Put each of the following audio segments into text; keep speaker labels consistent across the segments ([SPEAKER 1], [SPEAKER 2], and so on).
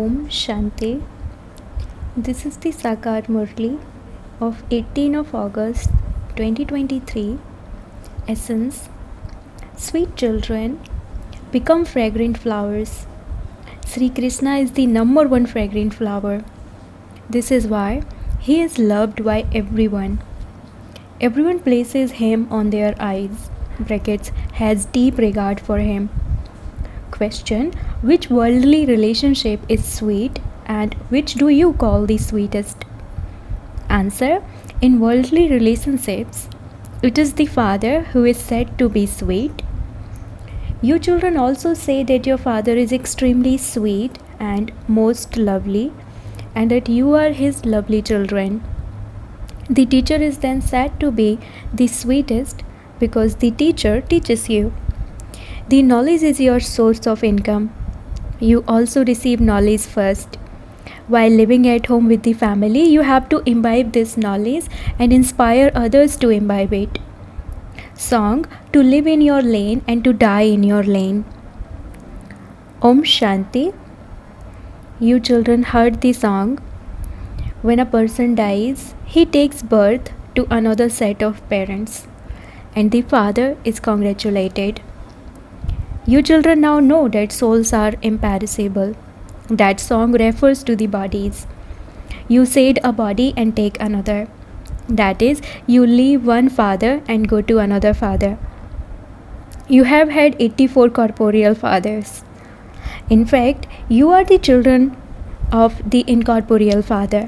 [SPEAKER 1] Om Shanti. This is the Sakar Murli of 18 of August 2023. Essence. Sweet children, become fragrant flowers. Sri Krishna is the number one fragrant flower. This is why he is loved by everyone. Everyone places him on their eyes. Brackets has deep regard for him. Question: which worldly relationship is sweet and which do you call the sweetest? Answer: in worldly relationships, it is the father who is said to be sweet. You children also say that your father is extremely sweet and most lovely, and that you are his lovely children. The teacher is then said to be the sweetest because the teacher teaches you. The knowledge is your source of income. You also receive knowledge first. While living at home with the family, you have to imbibe this knowledge and inspire others to imbibe it. Song: to live in your lane and to die in your lane. Om Shanti. You children heard the song. When a person dies, he takes birth to another set of parents, and the father is congratulated. You children now know that souls are imperishable. That song refers to the bodies. You said a body and take another. That is, you leave one father and go to another father. You have had 84 corporeal fathers. In fact, you are the children of the incorporeal father.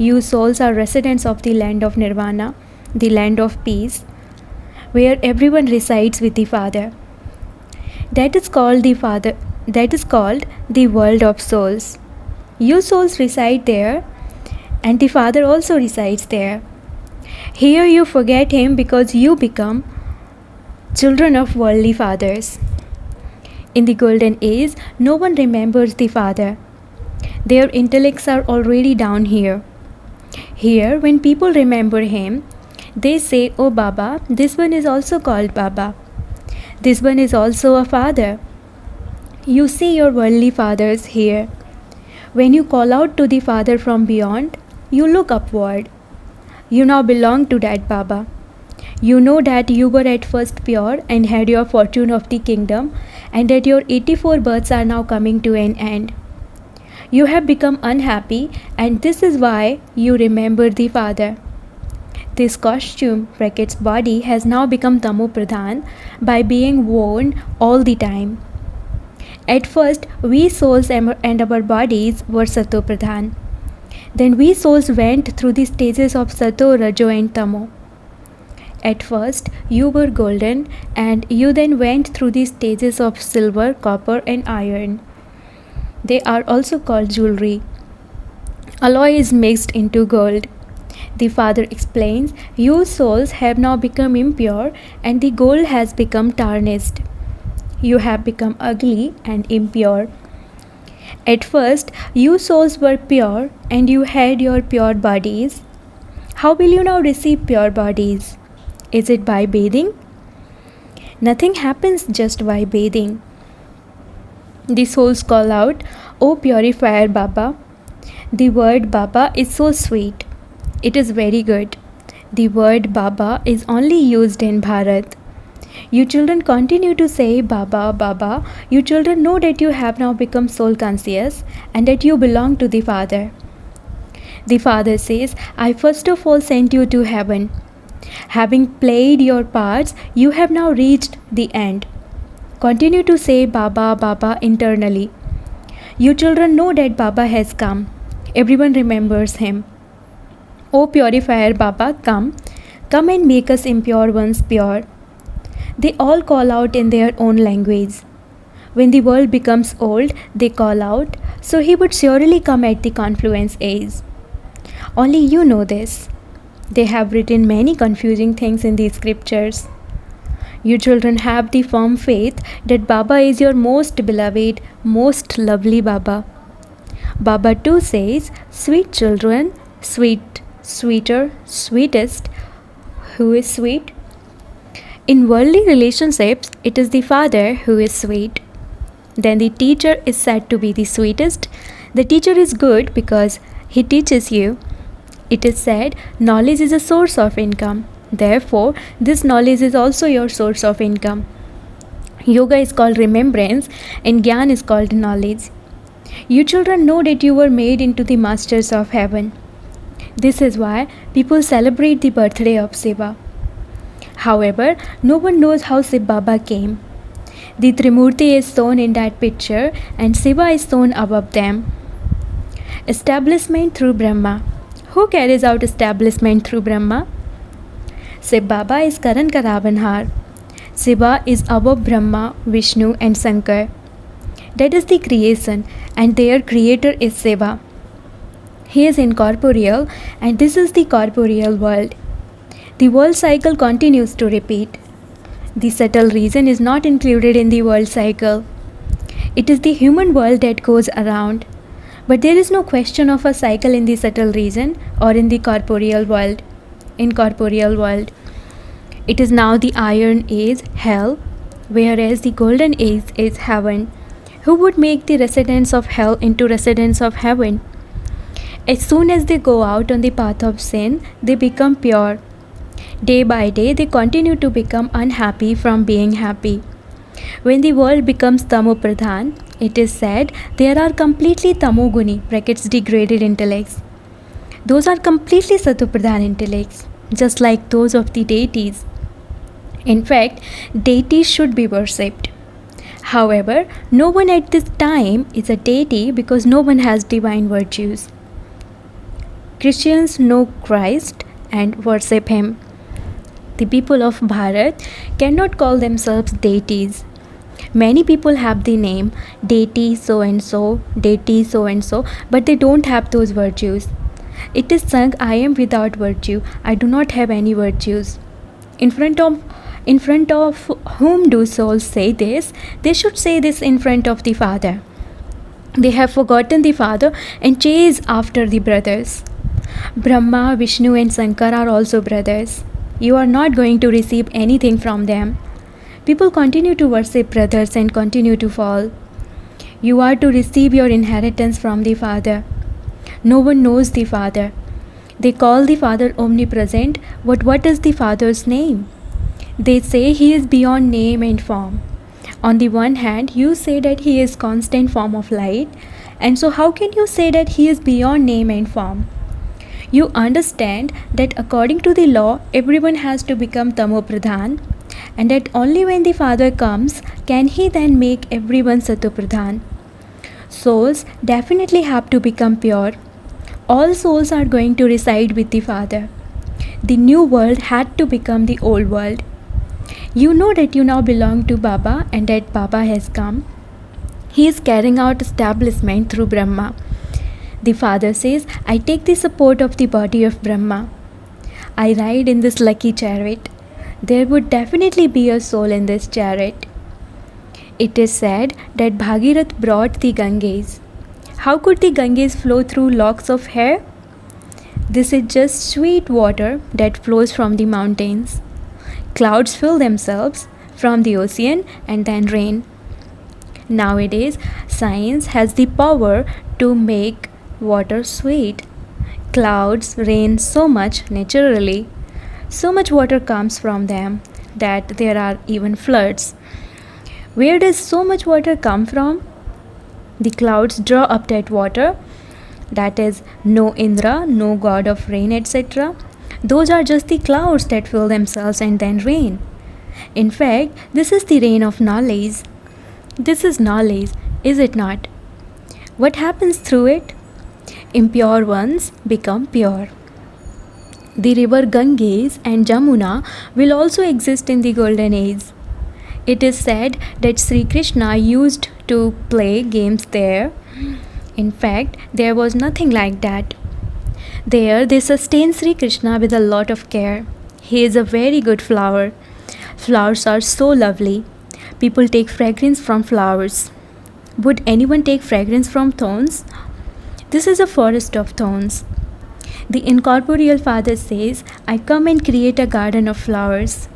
[SPEAKER 1] You souls are residents of the land of nirvana, the land of peace, where everyone resides with the father. That is called the world of souls. You souls reside there, and the Father also resides there. Here you forget him because you become children of worldly fathers. In the golden age, no one remembers the Father. Their intellects are already down here. Here, when people remember him, they say, "Oh Baba, this one is also called Baba. This one is also a father." You see your worldly fathers here. When you call out to the Father from beyond, you look upward. You now belong to that Baba. You know that you were at first pure and had your fortune of the kingdom, and that your 84 births are now coming to an end. You have become unhappy, and this is why you remember the Father. This costume, brackets body, has now become Tamo Pradhan by being worn all the time. At first, we souls and our bodies were Sato Pradhan. Then we souls went through the stages of Sato, Rajo and Tamo. At first, you were golden, and you then went through the stages of silver, copper and iron. They are also called jewelry. Alloy is mixed into gold. The Father explains, you souls have now become impure and the gold has become tarnished. You have become ugly and impure. At first, you souls were pure and you had your pure bodies. How will you now receive pure bodies? Is it by bathing? Nothing happens just by bathing. The souls call out, "O purifier Baba." The word Baba is so sweet. It is very good. The word Baba is only used in Bharat. You children continue to say Baba, Baba. You children know that you have now become soul conscious and that you belong to the Father. The Father says, "I first of all sent you to heaven. Having played your parts, you have now reached the end." Continue to say Baba, Baba internally. You children know that Baba has come. Everyone remembers him. "O purifier Baba, come and make us impure ones pure." They all call out in their own language. When the world becomes old, they call out, so he would surely come at the confluence age. Only you know this. They have written many confusing things in the scriptures. You children have the firm faith that Baba is your most beloved, most lovely Baba. Baba too says, "Sweet children, sweet, sweeter, sweetest." Who is sweet? In worldly relationships, it is the Father who is sweet. Then the teacher is said to be the sweetest. The teacher is good because he teaches you. It is said knowledge is a source of income. Therefore, this knowledge is also your source of income. Yoga is called remembrance and Gyan is called knowledge. You children know that you were made into the masters of heaven. This is why people celebrate the birthday of Shiva. However, no one knows how Shiv Baba came. The Trimurti is shown in that picture and Shiva is shown above them. Establishment through Brahma. Who carries out establishment through Brahma? Shiv Baba is Karan ka Ravanhar. Shiva is above Brahma, Vishnu and Shankar. That is the creation and their creator is Shiva. He is incorporeal and this is the corporeal world. The world cycle continues to repeat. The subtle reason is not included in the world cycle. It is the human world that goes around. But there is no question of a cycle in the subtle region or in the corporeal world. Incorporeal world. It is now the iron age, hell, whereas the golden age is heaven. Who would make the residents of hell into residents of heaven? As soon as they go out on the path of sin, they become pure. Day by day, they continue to become unhappy from being happy. When the world becomes Tamopradhan, it is said there are completely Tamoguni (degraded intellects). Those are completely Satopradhan intellects, just like those of the deities. In fact, deities should be worshipped. However, no one at this time is a deity because no one has divine virtues. Christians know Christ and worship Him. The people of Bharat cannot call themselves deities. Many people have the name deity so and so, deity so and so, but they don't have those virtues. It is sung, I am without virtue, I do not have any virtues. In front of whom do souls say this? They should say this in front of the Father. They have forgotten the Father and chase after the brothers. Brahma, Vishnu and Shankar are also brothers. You are not going to receive anything from them. People continue to worship brothers and continue to fall. You are to receive your inheritance from the Father. No one knows the Father. They call the Father omnipresent, but what is the Father's name? They say He is beyond name and form. On the one hand, you say that He is constant form of light, and so how can you say that He is beyond name and form? You understand that according to the law, everyone has to become Tamopradhan, and that only when the Father comes can He then make everyone Satopradhan. Souls definitely have to become pure. All souls are going to reside with the Father. The new world had to become the old world. You know that you now belong to Baba and that Baba has come. He is carrying out establishment through Brahma. The Father says, I take the support of the body of Brahma. I ride in this lucky chariot. There would definitely be a soul in this chariot. It is said that Bhagirath brought the Ganges. How could the Ganges flow through locks of hair? This is just sweet water that flows from the mountains. Clouds fill themselves from the ocean and then rain. Nowadays, science has the power to make water sweet. Clouds rain so much naturally. So much water comes from them that there are even floods. Where does so much water come from? The clouds draw up that water. That is, no Indra, no god of rain, etc. Those are just the clouds that fill themselves and then rain. In fact, this is the rain of knowledge. This is knowledge, is it not? What happens through it? Impure ones become pure. The river Ganges and Jamuna will also exist in the golden age. It is said that Sri Krishna used to play games there. In fact, there was nothing like that. There they sustain Sri Krishna with a lot of care. He is a very good flower. Flowers are so lovely. People take fragrance from flowers. Would anyone take fragrance from thorns? This is a forest of thorns. The incorporeal Father says, I come and create a garden of flowers.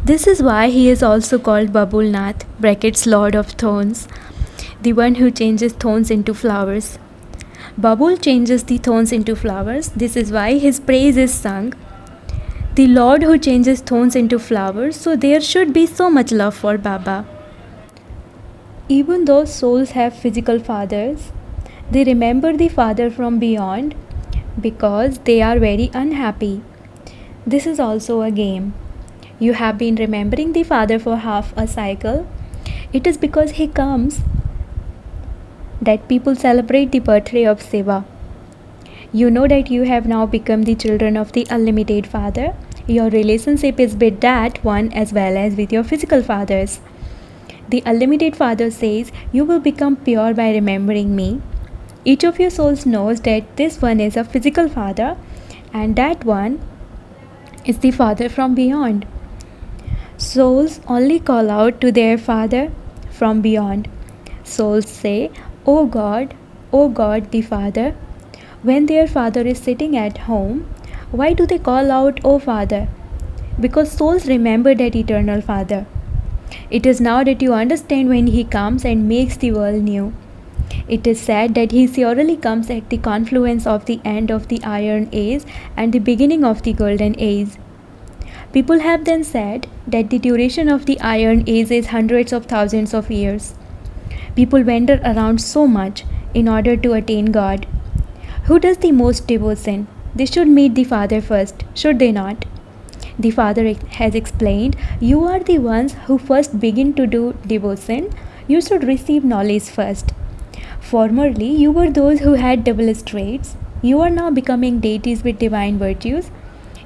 [SPEAKER 1] This is why he is also called Babulnath, brackets Lord of Thorns, the one who changes thorns into flowers. Babul changes the thorns into flowers. This is why his praise is sung. The Lord who changes thorns into flowers, so there should be so much love for Baba. Even though souls have physical fathers, they remember the father from beyond because they are very unhappy. This is also a game. You have been remembering the father for half a cycle. It is because he comes that people celebrate the birthday of Shiva. You know that you have now become the children of the unlimited father. Your relationship is with that one as well as with your physical fathers. The unlimited father says, you will become pure by remembering me. Each of your souls knows that this one is a physical father and that one is the father from beyond. Souls only call out to their father from beyond. Souls say, O God, the Father. When their father is sitting at home, why do they call out, O Father? Because souls remember that eternal Father. It is now that you understand when he comes and makes the world new. It is said that he surely comes at the confluence of the end of the Iron Age and the beginning of the Golden Age. People have then said that the duration of the Iron Age is hundreds of thousands of years. People wander around so much in order to attain God. Who does the most devotion? They should meet the Father first, should they not? The Father has explained, you are the ones who first begin to do devotion. You should receive knowledge first. Formerly, you were those who had double traits. You are now becoming deities with divine virtues.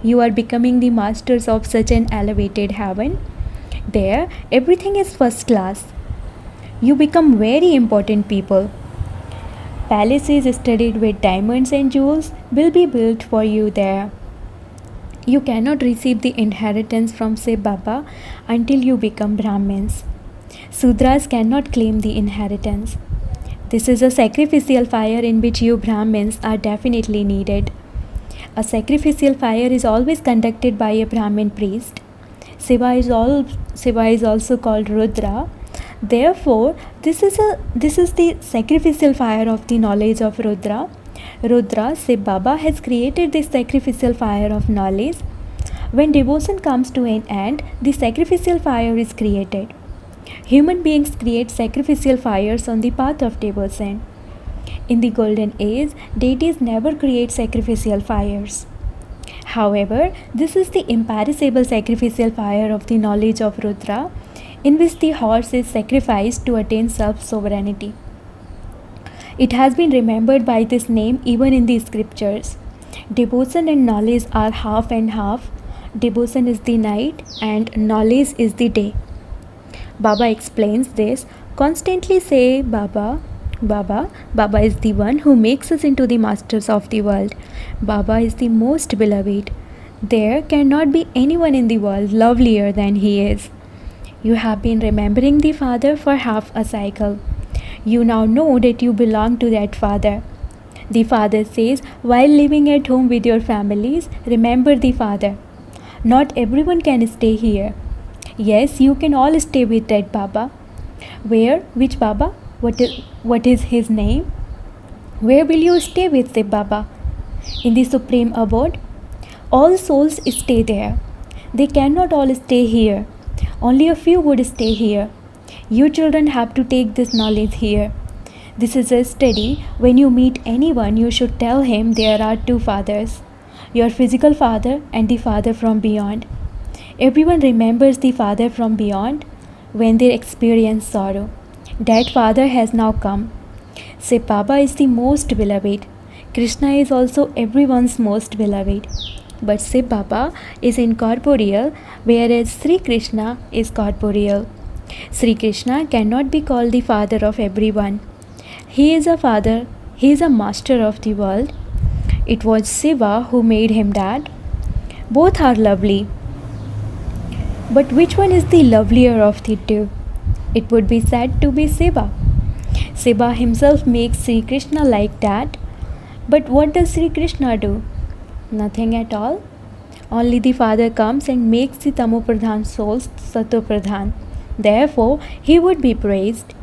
[SPEAKER 1] You are becoming the masters of such an elevated heaven. There, everything is first class. You become very important people. Palaces studded with diamonds and jewels will be built for you there. You cannot receive the inheritance from Shiv Baba until you become Brahmins. Sudras cannot claim the inheritance. This is a sacrificial fire in which you Brahmins are definitely needed. A sacrificial fire is always conducted by a Brahmin priest. Shiva is also called Rudra. Therefore, this is the sacrificial fire of the knowledge of Rudra. Rudra, Shiv Baba has created this sacrificial fire of knowledge. When devotion comes to an end, the sacrificial fire is created. Human beings create sacrificial fires on the path of devotion. In the Golden Age, deities never create sacrificial fires. However, this is the imperishable sacrificial fire of the knowledge of Rudra, in which the horse is sacrificed to attain self-sovereignty. It has been remembered by this name even in the scriptures. Devotion and knowledge are half and half. Devotion is the night and knowledge is the day. Baba explains this. Constantly say, Baba, Baba. Baba is the one who makes us into the masters of the world. Baba is the most beloved. There cannot be anyone in the world lovelier than he is. You have been remembering the Father for half a cycle. You now know that you belong to that Father. The Father says, while living at home with your families, remember the Father. Not everyone can stay here. Yes, you can all stay with that Baba. Where? Which Baba? What is his name? Where will you stay with the Baba? In the Supreme Abode? All souls stay there. They cannot all stay here. Only a few would stay here. You children have to take this knowledge here. This is a study. When you meet anyone, you should tell him there are two fathers. Your physical father and the father from beyond. Everyone remembers the father from beyond when they experience sorrow. That father has now come. Shiv Baba is the most beloved. Krishna is also everyone's most beloved. But Shiv Baba is incorporeal, whereas Sri Krishna is corporeal. Sri Krishna cannot be called the father of everyone. He is a father, he is a master of the world. It was Shiva who made him that. Both are lovely. But which one is the lovelier of the two? It would be said to be Shiva. Shiva himself makes Sri Krishna like that. But what does Sri Krishna do? Nothing at all. Only the Father comes and makes the Tamopradhan souls Satopradhan. Therefore, he would be praised.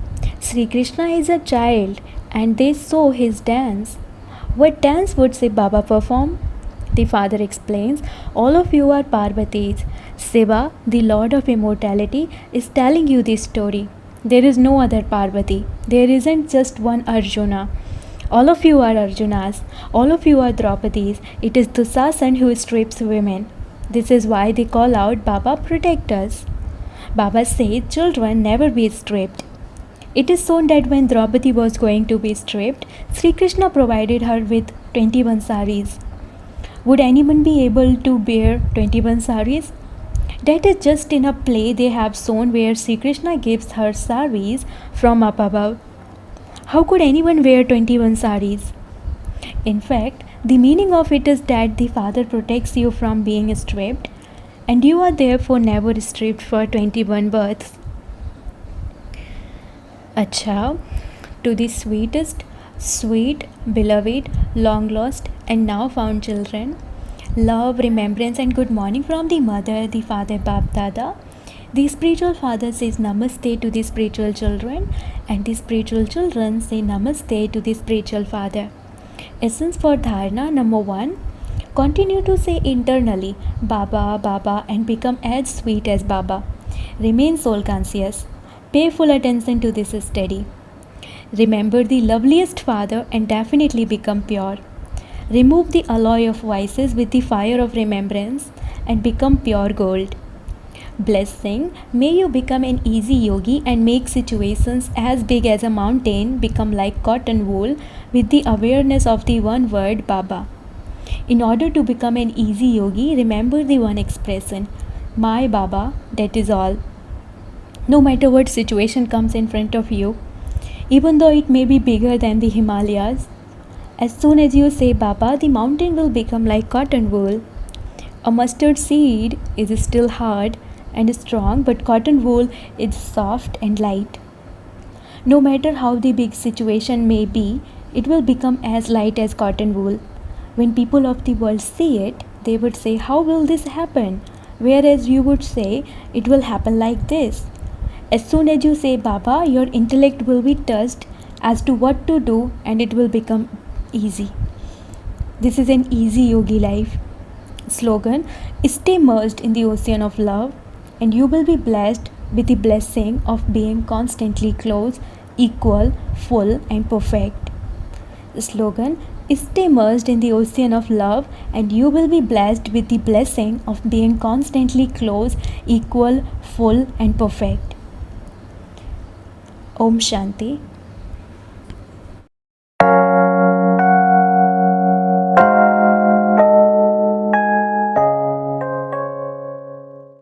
[SPEAKER 1] Sri Krishna is a child and they saw his dance. What dance would say Baba perform? The Father explains, all of you are Parvatis. Shiva, the Lord of Immortality, is telling you this story. There is no other Parvati. There isn't just one Arjuna. All of you are Arjunas. All of you are Draupadis. It is Dusasan who strips women. This is why they call out, Baba, protect us. Baba said, children, never be stripped. It is shown that when Draupadi was going to be stripped, Sri Krishna provided her with 21 saris. Would anyone be able to bear 21 saris? That is just in a play they have shown where Sri Krishna gives her saris from up above. How could anyone wear 21 saris? In fact, the meaning of it is that the Father protects you from being stripped, and you are therefore never stripped for 21 births. Acha, to the sweetest, sweet, beloved, long lost, and now found children, love, remembrance, and good morning from the mother, the father, Bap Dada. The spiritual father says namaste to the spiritual children, and the spiritual children say namaste to the spiritual father. Essence for dharana number 1. Continue to say internally Baba, Baba, and become as sweet as Baba. Remain soul conscious. Pay full attention to this study. Remember the loveliest Father and definitely become pure. Remove the alloy of vices with the fire of remembrance and become pure gold. Blessing, may you become an easy yogi and make situations as big as a mountain become like cotton wool with the awareness of the one word Baba. In order to become an easy yogi, remember the one expression, my Baba, that is all. No matter what situation comes in front of you, even though it may be bigger than the Himalayas, as soon as you say Baba, the mountain will become like cotton wool. A mustard seed is still hard and strong, but cotton wool is soft and light. No matter how the big situation may be, it will become as light as cotton wool. When people of the world see it, they would say, how will this happen? Whereas you would say, it will happen like this. As soon as you say Baba, your intellect will be touched as to what to do and it will become easy. This is an easy yogi life. Slogan, stay merged in the ocean of love and you will be blessed with the blessing of being constantly close, equal, full and perfect. Slogan, stay merged in the ocean of love and you will be blessed with the blessing of being constantly close, equal, full and perfect. Om Shanti.